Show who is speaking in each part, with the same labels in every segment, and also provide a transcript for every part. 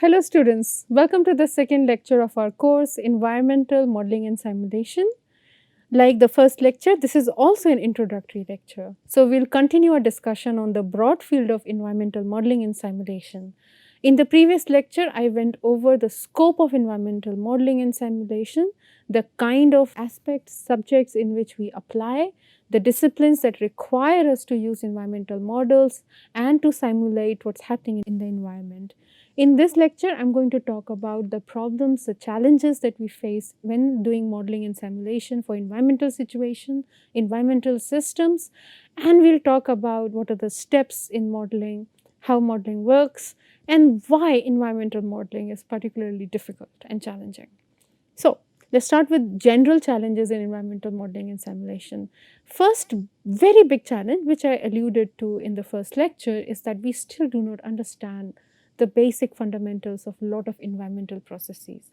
Speaker 1: Hello students, welcome to the second lecture of our course Environmental Modeling and Simulation. Like the first lecture, this is also an introductory lecture. So we will continue our discussion on the broad field of environmental modeling and simulation. In the previous lecture, I went over the scope of environmental modeling and simulation, the kind of aspects, subjects in which we apply, the disciplines that require us to use environmental models and to simulate what's happening in the environment. In this lecture, I am going to talk about the problems, the challenges that we face when doing modeling and simulation for environmental situation, environmental systems, and we'll talk about what are the steps in modeling, how modeling works, and why environmental modeling is particularly difficult and challenging. So, let's start with general challenges in environmental modeling and simulation. First, very big challenge, which I alluded to in the first lecture, is that we still do not understand the basic fundamentals of a lot of environmental processes.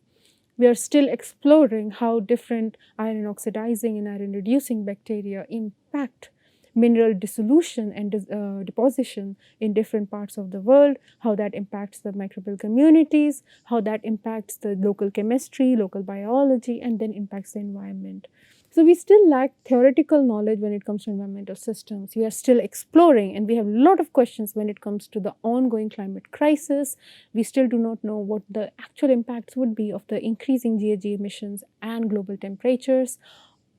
Speaker 1: We are still exploring how different iron oxidizing and iron reducing bacteria impact mineral dissolution and deposition in different parts of the world, how that impacts the microbial communities, how that impacts the local chemistry, local biology, and then impacts the environment. So we still lack theoretical knowledge when it comes to environmental systems. We are still exploring, and we have a lot of questions when it comes to the ongoing climate crisis. We still do not know what the actual impacts would be of the increasing GHG emissions and global temperatures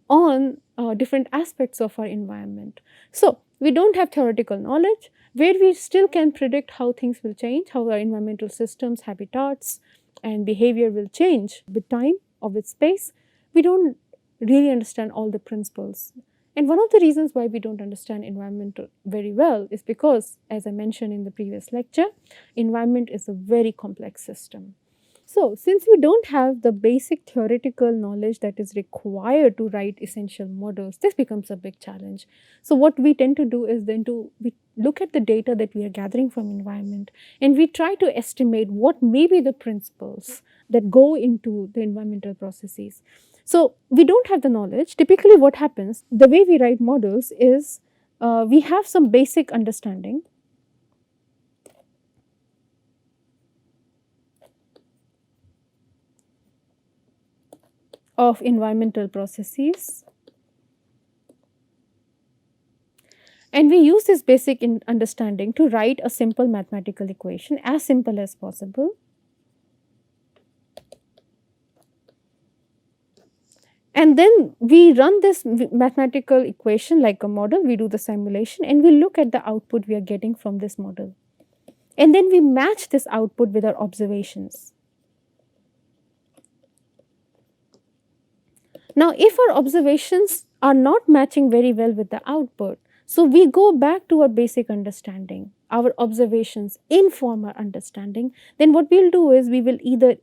Speaker 1: on different aspects of our environment. So we don't have theoretical knowledge where we still can predict how things will change, how our environmental systems, habitats, and behavior will change with time or with space. We don't really understand all the principles. And one of the reasons why we don't understand environment very well is because, as I mentioned in the previous lecture, environment is a very complex system. So, since we don't have the basic theoretical knowledge that is required to write essential models, this becomes a big challenge. So, what we tend to do is then we look at the data that we are gathering from environment and we try to estimate what may be the principles that go into the environmental processes. So, we don't have the knowledge. Typically, what happens, the way we write models is we have some basic understanding. Of environmental processes, and we use this basic understanding to write a simple mathematical equation, as simple as possible. And then we run this mathematical equation like a model, we do the simulation and we look at the output we are getting from this model. And then we match this output with our observations. Now, if our observations are not matching very well with the output, so we go back to our basic understanding, our observations inform our understanding, then what we will do is we will either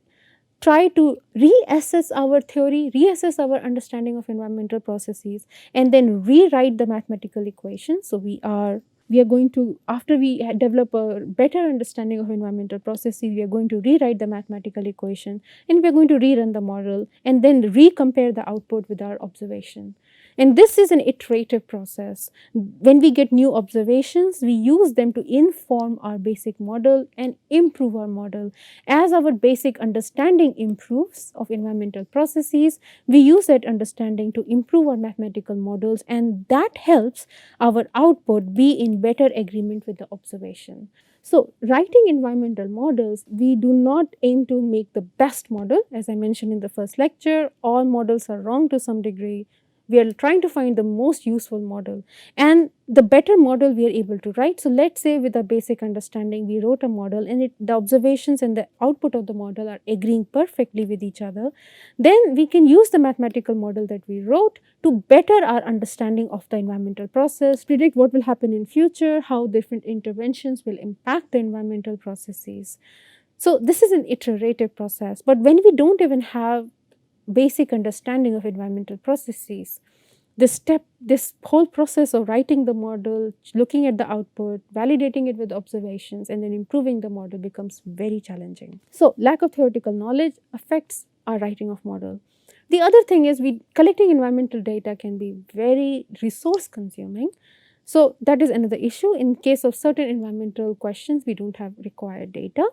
Speaker 1: try to reassess our theory, reassess our understanding of environmental processes, and then rewrite the mathematical equation. So we are going to, after we develop a better understanding of environmental processes, we are going to rewrite the mathematical equation and we are going to rerun the model and then recompare the output with our observation. And this is an iterative process. When we get new observations, we use them to inform our basic model and improve our model. As our basic understanding improves of environmental processes, we use that understanding to improve our mathematical models, and that helps our output be in better agreement with the observation. So, writing environmental models, we do not aim to make the best model. As I mentioned in the first lecture, all models are wrong to some degree. We are trying to find the most useful model and the better model we are able to write. So, let us say with our basic understanding, we wrote a model and the observations and the output of the model are agreeing perfectly with each other. Then we can use the mathematical model that we wrote to better our understanding of the environmental process, predict what will happen in future, how different interventions will impact the environmental processes. So, this is an iterative process, but when we don't even have basic understanding of environmental processes, this whole process of writing the model, looking at the output, validating it with observations, and then improving the model becomes very challenging. So, lack of theoretical knowledge affects our writing of model. The other thing is collecting environmental data can be very resource consuming. So, that is another issue. In case of certain environmental questions, we don't have required data.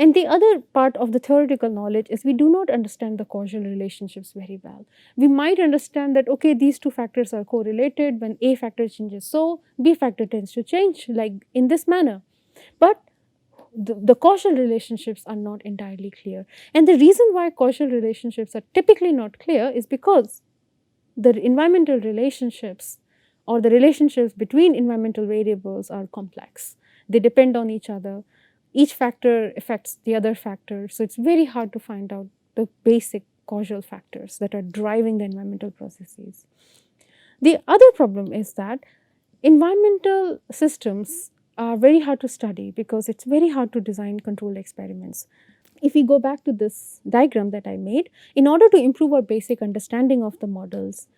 Speaker 1: And the other part of the theoretical knowledge is we do not understand the causal relationships very well. We might understand that, okay, these two factors are correlated. When A factor changes, so B factor tends to change like in this manner. But the causal relationships are not entirely clear. And the reason why causal relationships are typically not clear is because the environmental relationships or the relationships between environmental variables are complex. They depend on each other. Each factor affects the other factor. So it's very hard to find out the basic causal factors that are driving the environmental processes. The other problem is that environmental systems are very hard to study because it's very hard to design controlled experiments. If we go back to this diagram that I made, in order to improve our basic understanding of the models,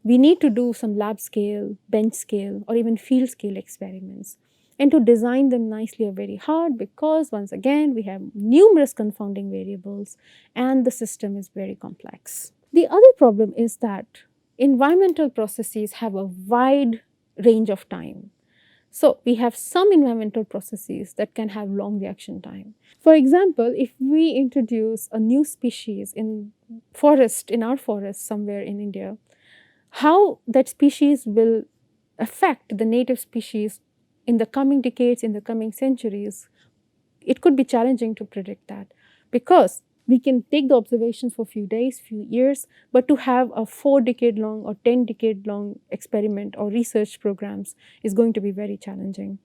Speaker 1: we need to do some lab scale, bench scale, or even field scale experiments. And to design them nicely are very hard because, once again, we have numerous confounding variables and the system is very complex. The other problem is that environmental processes have a wide range of time. So, we have some environmental processes that can have long reaction time. For example, if we introduce a new species in our forest somewhere in India, how that species will affect the native species in the coming decades, in the coming centuries, it could be challenging to predict that because we can take the observations for a few days, few years, but to have a 4-decade long or 10-decade long experiment or research programs is going to be very challenging.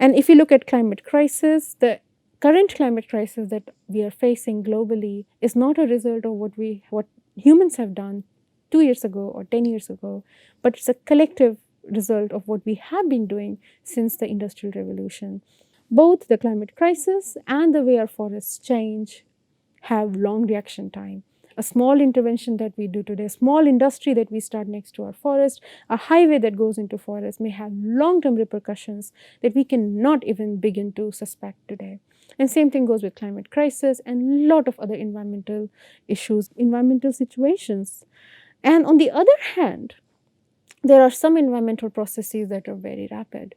Speaker 1: And if you look at climate crisis, the current climate crisis that we are facing globally is not a result of what humans have done 2 years ago or 10 years ago, but it's a collective result of what we have been doing since the Industrial Revolution. Both the climate crisis and the way our forests change have long reaction time. A small intervention that we do today, a small industry that we start next to our forest, a highway that goes into forest may have long-term repercussions that we cannot even begin to suspect today. And same thing goes with climate crisis and a lot of other environmental issues, environmental situations. And on the other hand, there are some environmental processes that are very rapid.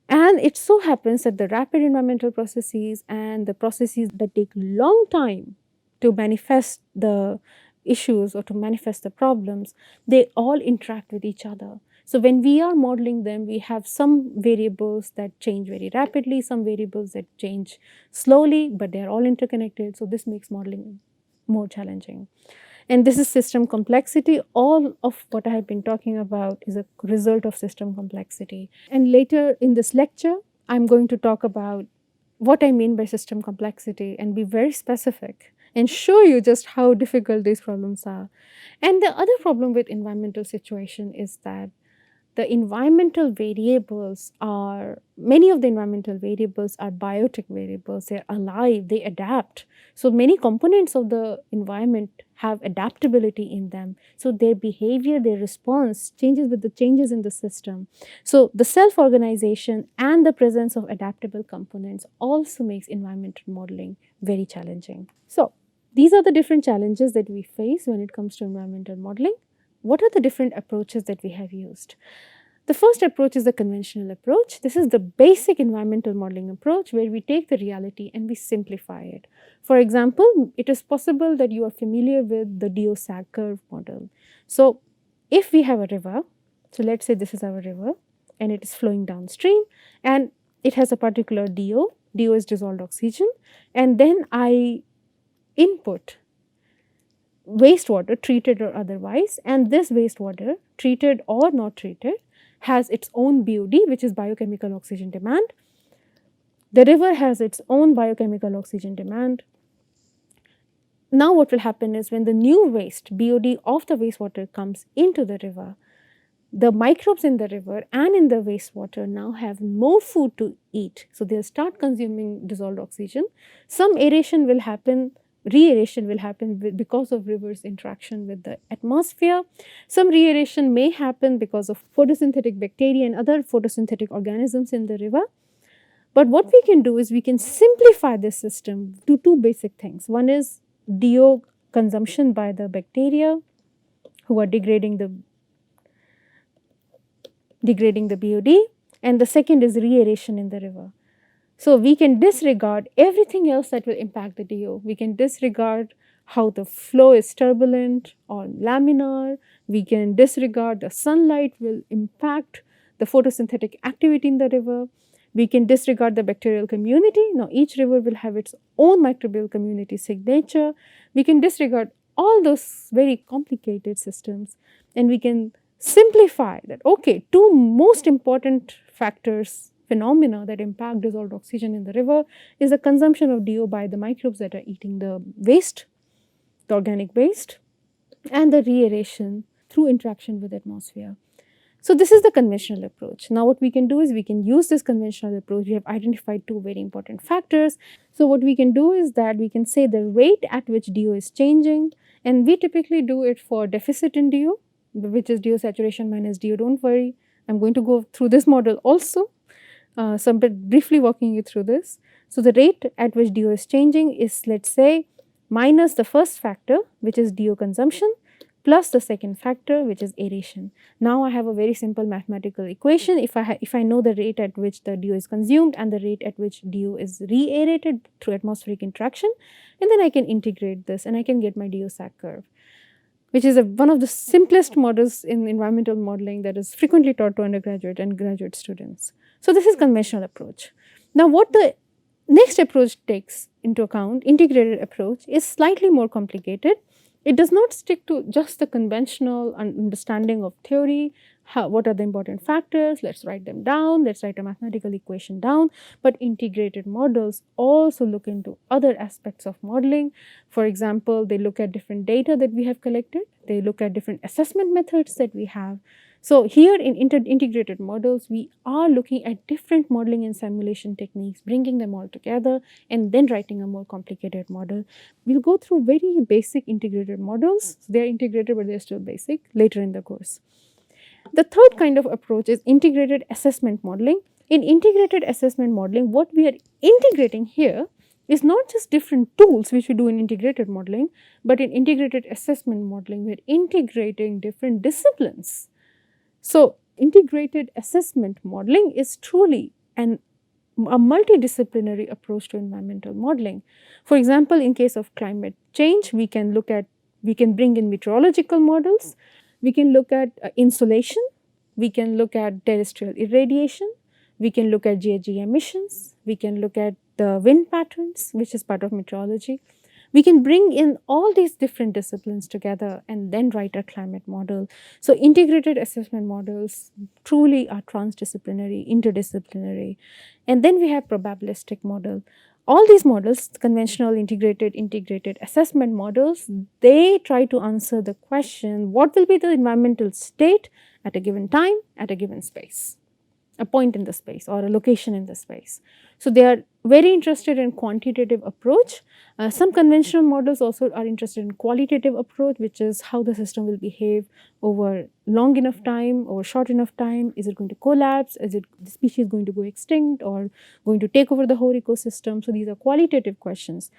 Speaker 1: And it so happens that the rapid environmental processes and the processes that take long time to manifest the issues or to manifest the problems, they all interact with each other. So when we are modeling them, we have some variables that change very rapidly, some variables that change slowly, but they are all interconnected. So this makes modeling more challenging. And this is system complexity. All of what I have been talking about is a result of system complexity. And later in this lecture, I'm going to talk about what I mean by system complexity and be very specific and show you just how difficult these problems are. And the other problem with environmental situation is that the environmental variables are, many of the environmental variables are biotic variables. They're alive, they adapt. So many components of the environment have adaptability in them. So their behavior, their response changes with the changes in the system. So the self-organization and the presence of adaptable components also makes environmental modeling very challenging. So these are the different challenges that we face when it comes to environmental modeling. What are the different approaches that we have used? The first approach is the conventional approach. This is the basic environmental modeling approach where we take the reality and we simplify it. For example, it is possible that you are familiar with the DO-SAG curve model. So if we have a river, so let's say this is our river and it is flowing downstream and it has a particular DO, DO is dissolved oxygen, and then I input wastewater, treated or otherwise, and this wastewater, treated or not treated, has its own BOD, which is biochemical oxygen demand. The river has its own biochemical oxygen demand. Now what will happen is when the new waste, BOD of the wastewater comes into the river, the microbes in the river and in the wastewater now have more food to eat. So they'll start consuming dissolved oxygen. Some aeration will happen, re-aeration will happen because of rivers' interaction with the atmosphere. Some re-aeration may happen because of photosynthetic bacteria and other photosynthetic organisms in the river. But what we can do is we can simplify this system to two basic things. One is DO consumption by the bacteria who are degrading the BOD, and the second is re-aeration in the river. So we can disregard everything else that will impact the DO. We can disregard how the flow is turbulent or laminar. We can disregard the sunlight will impact the photosynthetic activity in the river. We can disregard the bacterial community. Now each river will have its own microbial community signature. We can disregard all those very complicated systems, and we can simplify that, okay, two most important factors, phenomena that impact dissolved oxygen in the river is the consumption of DO by the microbes that are eating the waste, the organic waste, and the reaeration through interaction with the atmosphere. So this is the conventional approach. Now what we can do is we can use this conventional approach. We have identified two very important factors. So what we can do is that we can say the rate at which DO is changing, and we typically do it for deficit in DO, which is DO saturation minus DO. Don't worry, I'm going to go through this model also. So I'm briefly walking you through this. So the rate at which DO is changing is, let's say, minus the first factor, which is DO consumption, plus the second factor, which is aeration. Now I have a very simple mathematical equation. If I know the rate at which the DO is consumed and the rate at which DO is re-aerated through atmospheric interaction, and then I can integrate this and I can get my DO sac curve, which is one of the simplest models in environmental modeling that is frequently taught to undergraduate and graduate students. So this is conventional approach. Now what the next approach takes into account, integrated approach, is slightly more complicated. It does not stick to just the conventional understanding of theory, what are the important factors, let's write them down, let's write a mathematical equation down, but integrated models also look into other aspects of modeling. For example, they look at different data that we have collected, they look at different assessment methods that we have. So here in integrated models, we are looking at different modeling and simulation techniques, bringing them all together and then writing a more complicated model. We'll go through very basic integrated models. They are integrated, but they're still basic later in the course. The third kind of approach is integrated assessment modeling. In integrated assessment modeling, what we are integrating here is not just different tools which we do in integrated modeling, but in integrated assessment modeling, we're integrating different disciplines. So integrated assessment modeling is truly a multidisciplinary approach to environmental modeling. For example, in case of climate change, we can bring in meteorological models, we can look at insolation, we can look at terrestrial irradiation, we can look at GHG emissions, we can look at the wind patterns, which is part of meteorology. We can bring in all these different disciplines together and then write a climate model. So integrated assessment models truly are transdisciplinary, interdisciplinary. And then we have probabilistic model. All these models, conventional, integrated assessment models, they try to answer the question, what will be the environmental state at a given time, at a given space, a point in the space or a location in the space. So they are very interested in quantitative approach. Some conventional models also are interested in qualitative approach, which is how the system will behave over long enough time, over short enough time. Is it going to collapse? Is the species going to go extinct or going to take over the whole ecosystem? So these are qualitative questions.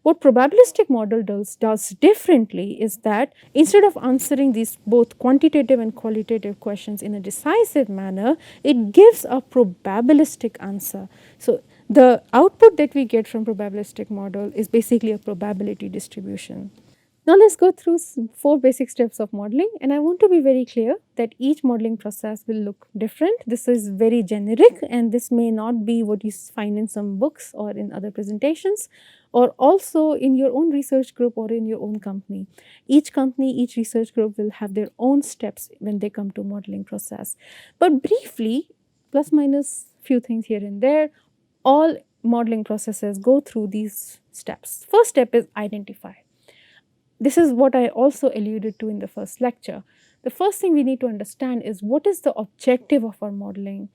Speaker 1: What probabilistic model does differently is that instead of answering these both quantitative and qualitative questions in a decisive manner, it gives a probabilistic answer. So the output that we get from probabilistic model is basically a probability distribution. Now let's go through 4 basic steps of modeling, and I want to be very clear that each modeling process will look different. This is very generic and this may not be what you find in some books or in other presentations or also in your own research group or in your own company. Each company, each research group will have their own steps when they come to modeling process. But briefly, plus minus few things here and there, all modeling processes go through these steps. First step is identify. This is what I also alluded to in the first lecture. The first thing we need to understand is what is the objective of our modeling?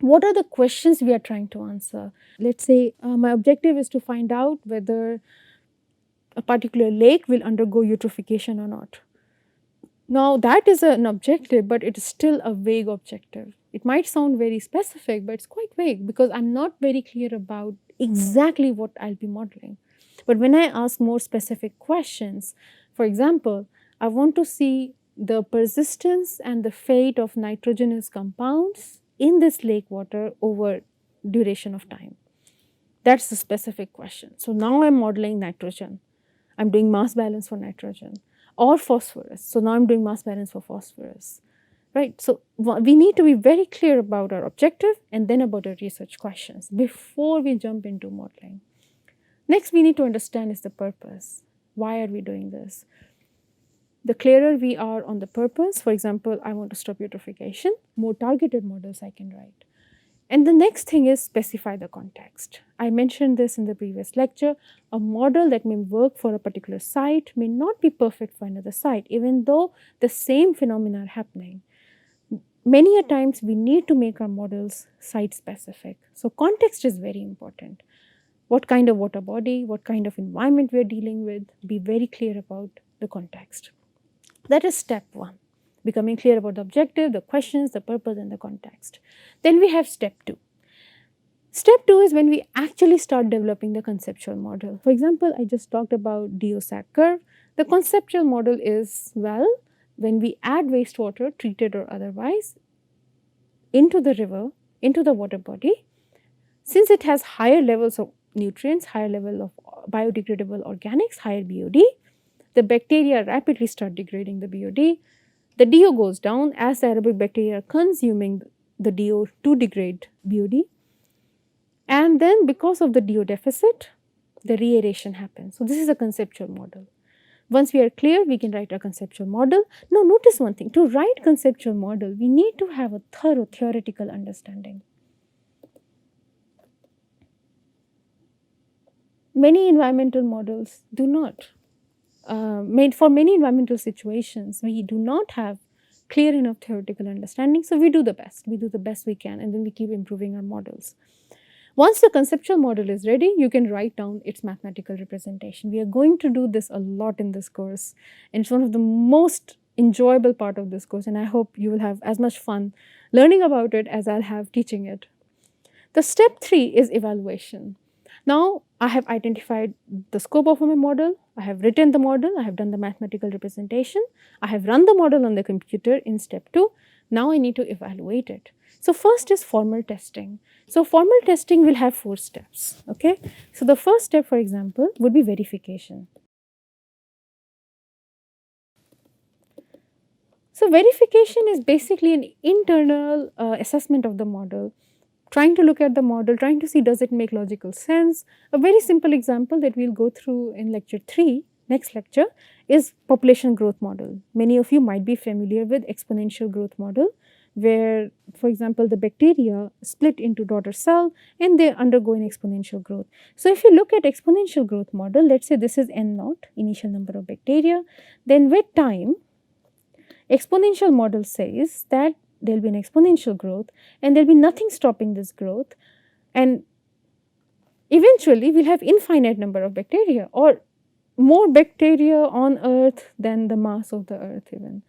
Speaker 1: What are the questions we are trying to answer? Let's say my objective is to find out whether a particular lake will undergo eutrophication or not. Now that is an objective, but it is still a vague objective. It might sound very specific, but it's quite vague because I'm not very clear about exactly what I'll be modeling. But when I ask more specific questions, for example, I want to see the persistence and the fate of nitrogenous compounds in this lake water over duration of time. That's the specific question. So now I'm modeling nitrogen. I'm doing mass balance for nitrogen, or phosphorus. So now I'm doing mass balance for phosphorus, right? So we need to be very clear about our objective and then about our research questions before we jump into modeling. Next, we need to understand is the purpose. Why are we doing this? The clearer we are on the purpose, for example, I want to stop eutrophication, more targeted models I can write. And the next thing is specify the context. I mentioned this in the previous lecture. A model that may work for a particular site may not be perfect for another site, even though the same phenomena are happening. Many a times we need to make our models site specific. So context is very important. What kind of water body, what kind of environment we are dealing with, be very clear about the context. That is step one, becoming clear about the objective, the questions, the purpose, and the context. Then we have step two. Step two is when we actually start developing the conceptual model. For example, I just talked about DO-SAC curve. The conceptual model is, well, when we add wastewater, treated or otherwise, into the river, into the water body, since it has higher levels of nutrients, higher level of biodegradable organics, higher BOD, the bacteria rapidly start degrading the BOD. The DO goes down as the aerobic bacteria are consuming the DO to degrade BOD. And then because of the DO deficit, the reaeration happens. So this is a conceptual model. Once we are clear, we can write a conceptual model. Now notice one thing, to write conceptual model, we need to have a thorough theoretical understanding. Many environmental models do not. For many environmental situations, we do not have clear enough theoretical understanding, so we do the best we can, and then we keep improving our models. Once the conceptual model is ready, you can write down its mathematical representation. We are going to do this a lot in this course, and it's one of the most enjoyable part of this course, and I hope you will have as much fun learning about it as I'll have teaching it. The step 3 is evaluation. Now, I have identified the scope of my model, I have written the model, I have done the mathematical representation, I have run the model on the computer in step 2. Now I need to evaluate it. So first is formal testing. So formal testing will have 4 steps, okay? So the first step, for example, would be verification. So verification is basically an internal assessment of the model, trying to look at the model, trying to see does it make logical sense. A very simple example that we'll go through in lecture 3, next lecture, is population growth model. Many of you might be familiar with exponential growth model, where, for example, the bacteria split into daughter cell and they undergo an exponential growth. So if you look at exponential growth model, let's say this is n naught, initial number of bacteria, then with time, exponential model says that there will be an exponential growth and there will be nothing stopping this growth, and eventually we will have infinite number of bacteria, or more bacteria on earth than the mass of the earth even.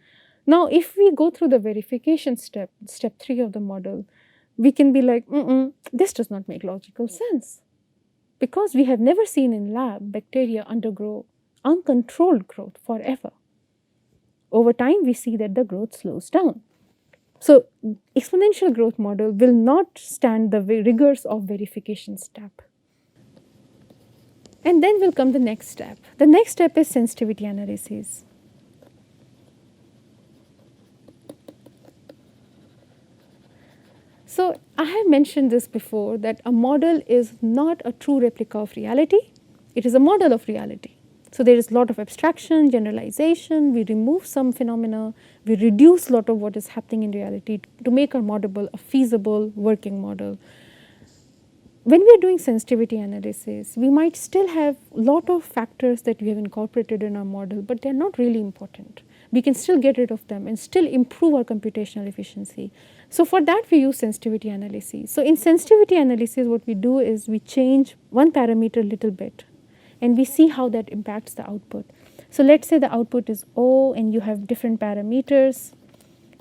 Speaker 1: Now if we go through the verification step, step 3 of the model, we can be like, this does not make logical sense, because we have never seen in lab bacteria undergo uncontrolled growth forever. Over time we see that the growth slows down. So exponential growth model will not stand the rigors of verification step. And then will come the next step. The next step is sensitivity analysis. So I have mentioned this before, that a model is not a true replica of reality, it is a model of reality. So there is a lot of abstraction, generalization, we remove some phenomena, we reduce a lot of what is happening in reality to make our model a feasible working model. When we are doing sensitivity analysis, we might still have a lot of factors that we have incorporated in our model, but they are not really important. We can still get rid of them and still improve our computational efficiency. So for that we use sensitivity analysis. So in sensitivity analysis, what we do is we change one parameter a little bit, and we see how that impacts the output. So let's say the output is O and you have different parameters,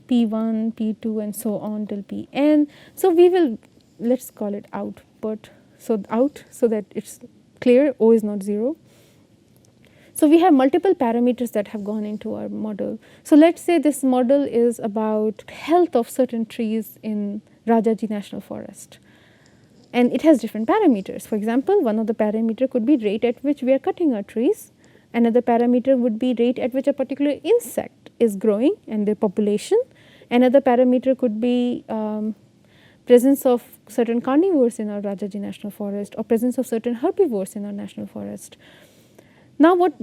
Speaker 1: P1, P2 and so on till Pn. So we will, let's call it output, so out, so that it's clear, O is not 0. So we have multiple parameters that have gone into our model. So let's say this model is about health of certain trees in Rajaji National Forest. and it has different parameters. For example, one of the parameter could be rate at which we are cutting our trees. Another parameter would be rate at which a particular insect is growing and their population. Another parameter could be presence of certain carnivores in our Rajaji National Forest, or presence of certain herbivores in our national forest. Now, what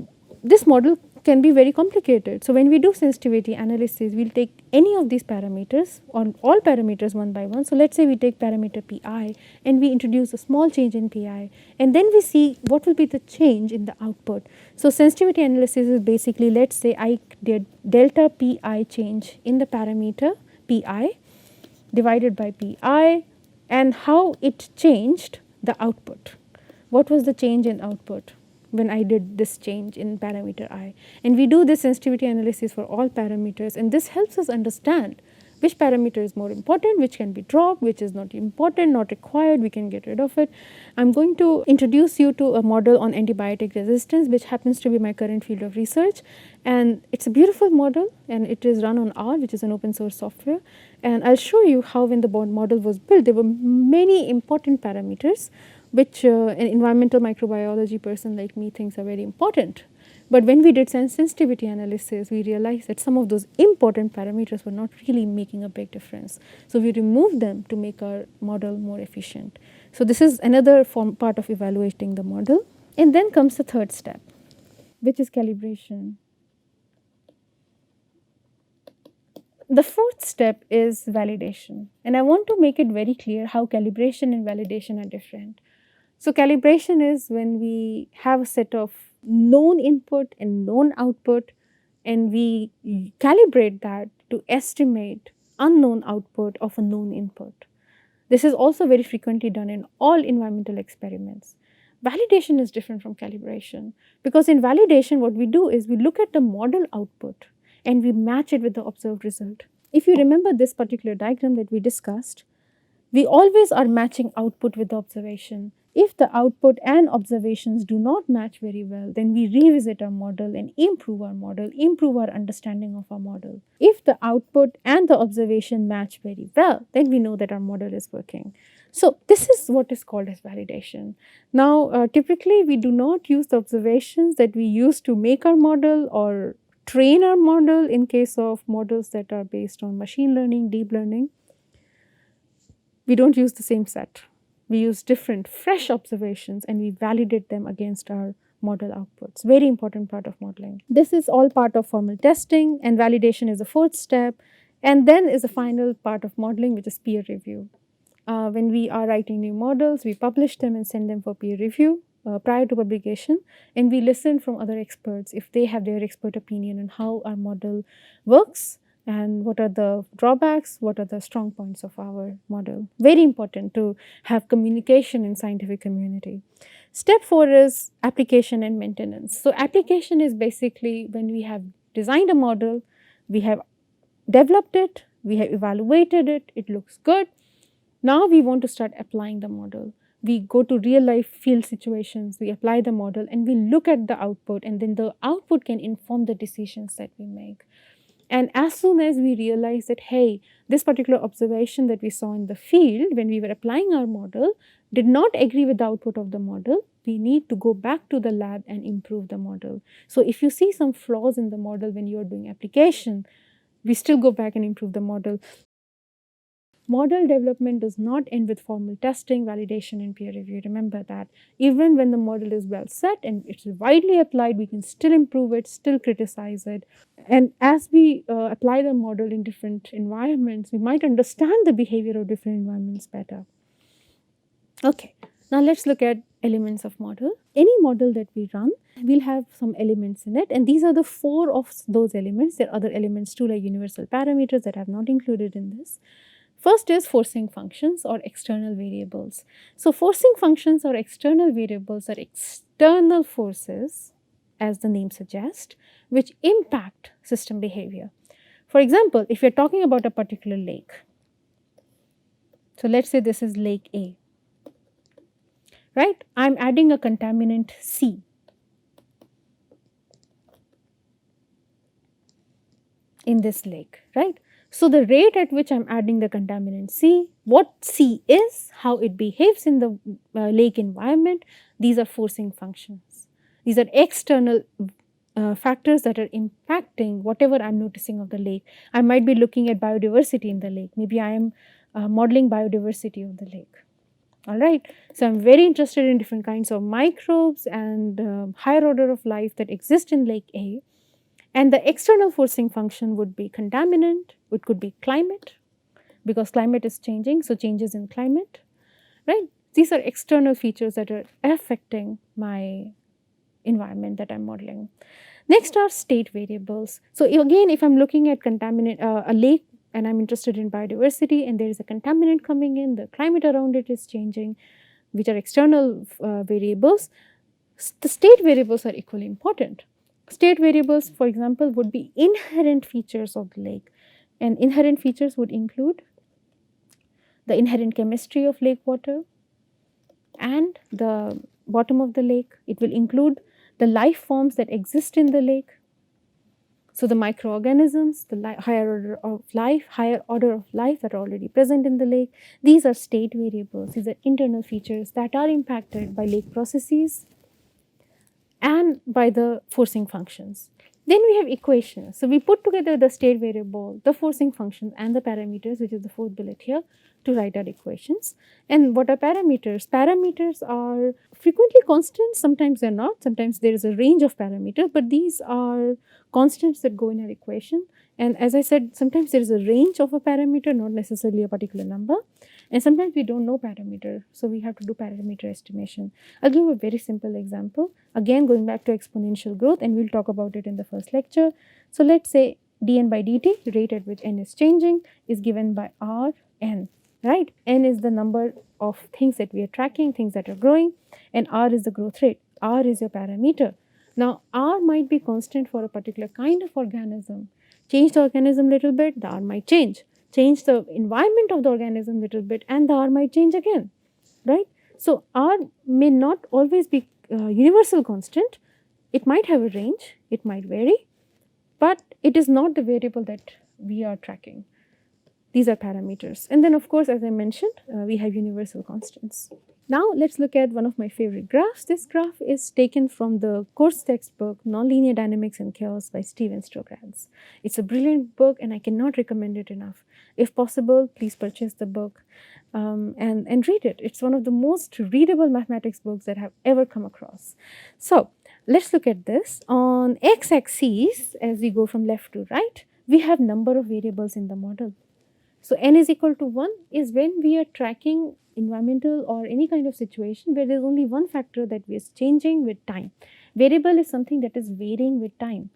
Speaker 1: this model can be very complicated. So, when we do sensitivity analysis, we will take any of these parameters, on all parameters one by one. So, let us say we take parameter pi and we introduce a small change in pi, and then we see what will be the change in the output. So, sensitivity analysis is basically, let us say I did delta pi change in the parameter pi divided by pi, and how it changed the output. What was the change in output when I did this change in parameter I? And we do this sensitivity analysis for all parameters, and this helps us understand which parameter is more important, which can be dropped, which is not important, not required, we can get rid of it. I am going to introduce you to a model on antibiotic resistance, which happens to be my current field of research, and it is a beautiful model, and it is run on R, which is an open source software. And I will show you how, when the model was built, there were many important parameters which an environmental microbiology person like me thinks are very important. But when we did sensitivity analysis, we realized that some of those important parameters were not really making a big difference. So, we removed them to make our model more efficient. So, this is another part of evaluating the model. And then comes the third step, which is calibration. The fourth step is validation, and I want to make it very clear how calibration and validation are different. So, calibration is when we have a set of known input and known output, and we calibrate that to estimate unknown output of a known input. This is also very frequently done in all environmental experiments. Validation is different from calibration, because in validation what we do is we look at the model output and we match it with the observed result. If you remember this particular diagram that we discussed, we always are matching output with the observation. If the output and observations do not match very well, then we revisit our model and improve our model, improve our understanding of our model. If the output and the observation match very well, then we know that our model is working. So, this is what is called as validation. Now, typically we do not use the observations that we use to make our model or train our model in case of models that are based on machine learning, deep learning. We do not use the same set. We use different fresh observations and we validate them against our model outputs. Very important part of modeling. This is all part of formal testing, and validation is the fourth step, and then is the final part of modeling, which is peer review. When we are writing new models, we publish them and send them for peer review prior to publication, and we listen from other experts if they have their expert opinion on how our model works and what are the drawbacks, what are the strong points of our model. Very important to have communication in scientific community. Step 4 is application and maintenance. So, application is basically when we have designed a model, we have developed it, we have evaluated it, it looks good. Now, we want to start applying the model. We go to real life field situations, we apply the model and we look at the output, and then the output can inform the decisions that we make. And as soon as we realize that, hey, this particular observation that we saw in the field when we were applying our model did not agree with the output of the model, we need to go back to the lab and improve the model. So, if you see some flaws in the model when you are doing application, we still go back and improve the model. Model development does not end with formal testing, validation and peer review. Remember that. Even when the model is well set and it is widely applied, we can still improve it, still criticize it. And as we apply the model in different environments, we might understand the behavior of different environments better. Okay, now let's look at elements of model. Any model that we run will have some elements in it, and these are the 4 of those elements. There are other elements too, like universal parameters that I have not included in this. First is forcing functions or external variables. So, forcing functions or external variables are external forces, as the name suggests, which impact system behavior. For example, if you are talking about a particular lake, so let us say this is lake A, right? I am adding a contaminant C. in this lake, right? So the rate at which I'm adding the contaminant C, what C is, how it behaves in the lake environment, these are forcing functions. These are external factors that are impacting whatever I'm noticing of the lake. I might be looking at biodiversity in the lake. Maybe I am modeling biodiversity of the lake. All right. So I'm very interested in different kinds of microbes and higher order of life that exist in lake A. And the external forcing function would be contaminant, it could be climate, because climate is changing, so changes in climate, right? These are external features that are affecting my environment that I'm modeling. Next are state variables. So again, if I'm looking at contaminant, a lake, and I'm interested in biodiversity, and there is a contaminant coming in, the climate around it is changing, which are external variables. The state variables are equally important. State variables, for example, would be inherent features of the lake, and inherent features would include the inherent chemistry of lake water and the bottom of the lake. It will include the life forms that exist in the lake. So the microorganisms, the higher order of life that are already present in the lake, these are state variables. These are internal features that are impacted by lake processes and by the forcing functions. Then we have equations. So we put together the state variable, the forcing function, and the parameters, which is the fourth bullet here, to write our equations. And what are parameters? Parameters are frequently constant, sometimes they're not, sometimes there is a range of parameters, but these are constants that go in our equation. And as I said, sometimes there is a range of a parameter, not necessarily a particular number. And sometimes we don't know parameter, so we have to do parameter estimation. I'll give a very simple example. Again, going back to exponential growth, and we'll talk about it in the first lecture. So let's say dn by dt, rate at which n is changing, is given by Rn, right? N is the number of things that we are tracking, things that are growing, and R is the growth rate. R is your parameter. Now, R might be constant for a particular kind of organism. Change the organism little bit, the R might change. Change the environment of the organism little bit, and the R might change again, right? So R may not always be universal constant. It might have a range, it might vary, but it is not the variable that we are tracking. These are parameters. And then of course, as I mentioned, we have universal constants. Now let's look at one of my favorite graphs. This graph is taken from the course textbook Nonlinear Dynamics and Chaos by Steven Strokrads. It's a brilliant book and I cannot recommend it enough. If possible, please purchase the book and read it. It's one of the most readable mathematics books that I have ever come across. So let's look at this. On x-axis, as we go from left to right, we have number of variables in the model. So n is equal to 1 is when we are tracking environmental or any kind of situation where there is only one factor that is changing with time. Variable is something that is varying with time.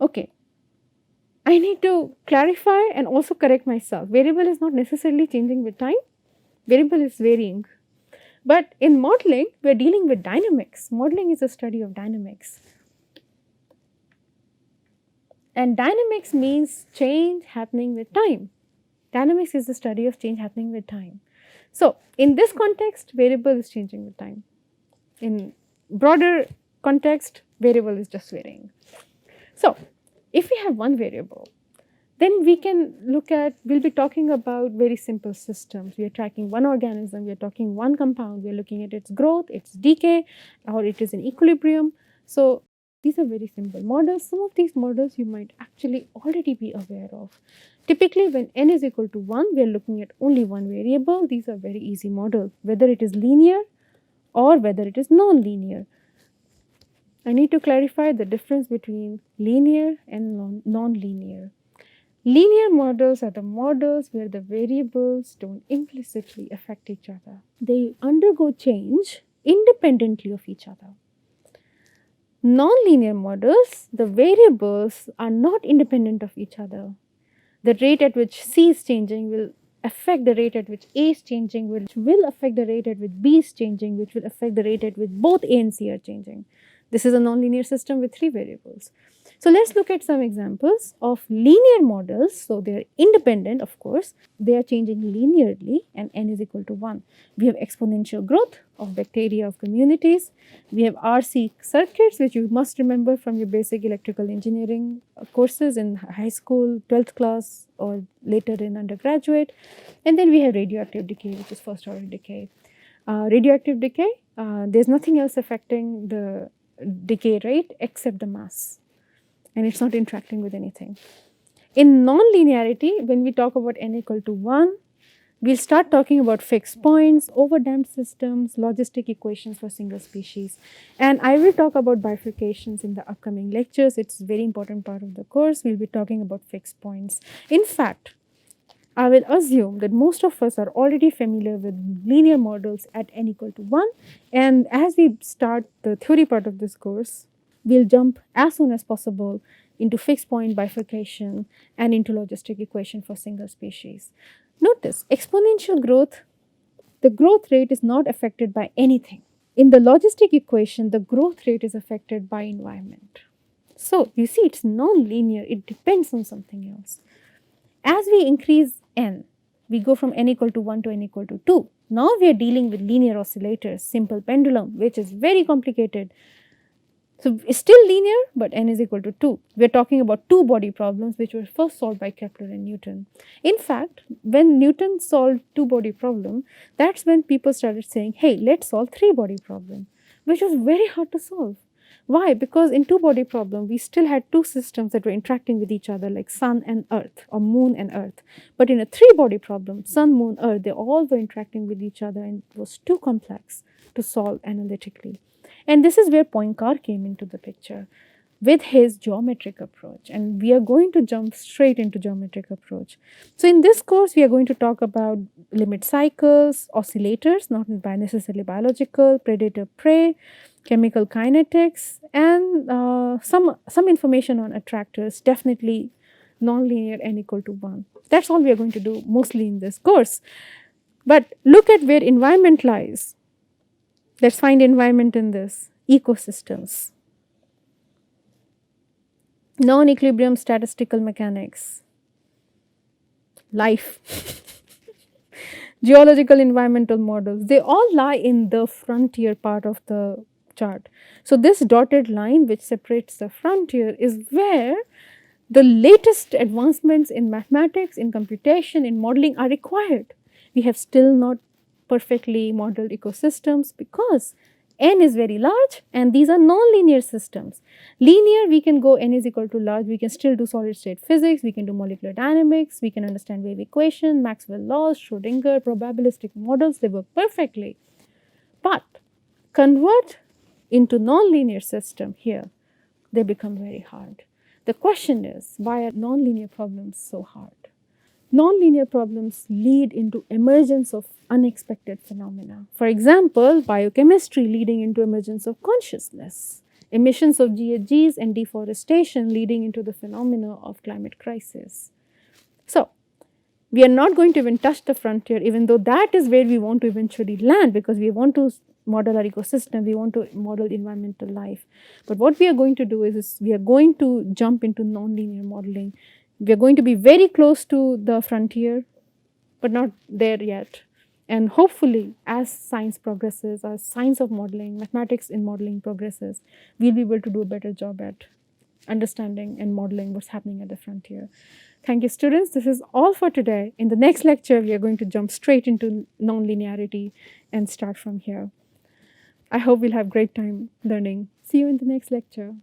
Speaker 1: Okay, I need to clarify and also correct myself. Variable is not necessarily changing with time, variable is varying. But in modeling, we are dealing with dynamics. Modeling is a study of dynamics. And dynamics means change happening with time. Dynamics is the study of change happening with time. So in this context, variable is changing with time. In broader context, variable is just varying. So if we have one variable, then we can look at, we'll be talking about very simple systems. We are tracking one organism, we are talking one compound, we are looking at its growth, its decay, or it is in equilibrium. So these are very simple models. Some of these models you might actually already be aware of. Typically, when n is equal to 1, we are looking at only one variable. These are very easy models, whether it is linear or whether it is non-linear. I need to clarify the difference between linear and non-linear. Linear models are the models where the variables don't implicitly affect each other. They undergo change independently of each other. Non-linear models, the variables are not independent of each other. The rate at which C is changing will affect the rate at which A is changing, which will affect the rate at which B is changing, which will affect the rate at which both A and C are changing. This is a nonlinear system with 3 variables. So let's look at some examples of linear models. So they are independent, of course, they are changing linearly and n is equal to 1. We have exponential growth of bacteria of communities. We have RC circuits, which you must remember from your basic electrical engineering courses in high school, 12th class, or later in undergraduate. And then we have radioactive decay, which is first order decay. Radioactive decay, there's nothing else affecting the decay rate except the mass, and it's not interacting with anything. In non-linearity, when we talk about n equal to 1, we'll start talking about fixed points, overdamped systems, logistic equations for single species. And I will talk about bifurcations in the upcoming lectures. It's a very important part of the course. We'll be talking about fixed points. In fact, I will assume that most of us are already familiar with linear models at n equal to 1. And as we start the theory part of this course, we'll jump as soon as possible into fixed point bifurcation and into logistic equation for single species. Notice exponential growth, the growth rate is not affected by anything. In the logistic equation, the growth rate is affected by environment. So you see, it's non-linear, it depends on something else. As we increase n, we go from n equal to 1 to n equal to 2. Now we are dealing with linear oscillators, simple pendulum, which is very complicated. So it's still linear, but n is equal to 2. We are talking about two body problems which were first solved by Kepler and Newton. In fact, when Newton solved two body problem, that's when people started saying, hey, let's solve three body problem, which was very hard to solve. Why? Because in two body problem, we still had two systems that were interacting with each other like sun and earth or moon and earth. But in a three body problem, sun, moon, earth, they all were interacting with each other and it was too complex to solve analytically. And this is where Poincare came into the picture with his geometric approach. And we are going to jump straight into geometric approach. So in this course, we are going to talk about limit cycles, oscillators, not necessarily biological, predator-prey, chemical kinetics, and some information on attractors, definitely nonlinear n equal to 1. That's all we are going to do mostly in this course. But look at where environment lies. Let's find environment in this. Ecosystems, non-equilibrium statistical mechanics, life, geological environmental models, they all lie in the frontier part of the chart. So this dotted line which separates the frontier is where the latest advancements in mathematics, in computation, in modeling are required. We have still not perfectly modeled ecosystems because n is very large and these are non-linear systems. Linear, we can go n is equal to large, we can still do solid state physics, we can do molecular dynamics, we can understand wave equation, Maxwell laws, Schrodinger, probabilistic models, they work perfectly. But convert into non-linear system here, they become very hard. The question is, why are non-linear problems so hard? Non-linear problems lead into emergence of unexpected phenomena. For example, biochemistry leading into emergence of consciousness, emissions of GHGs and deforestation leading into the phenomena of climate crisis. So, we are not going to even touch the frontier, even though that is where we want to eventually land, because we want to model our ecosystem, we want to model environmental life. But what we are going to do is we are going to jump into non-linear modeling. We are going to be very close to the frontier, but not there yet. And hopefully, as science progresses, as science of modeling, mathematics in modeling progresses, we'll be able to do a better job at understanding and modeling what's happening at the frontier. Thank you, students. This is all for today. In the next lecture, we are going to jump straight into non-linearity and start from here. I hope we'll have great time learning. See you in the next lecture.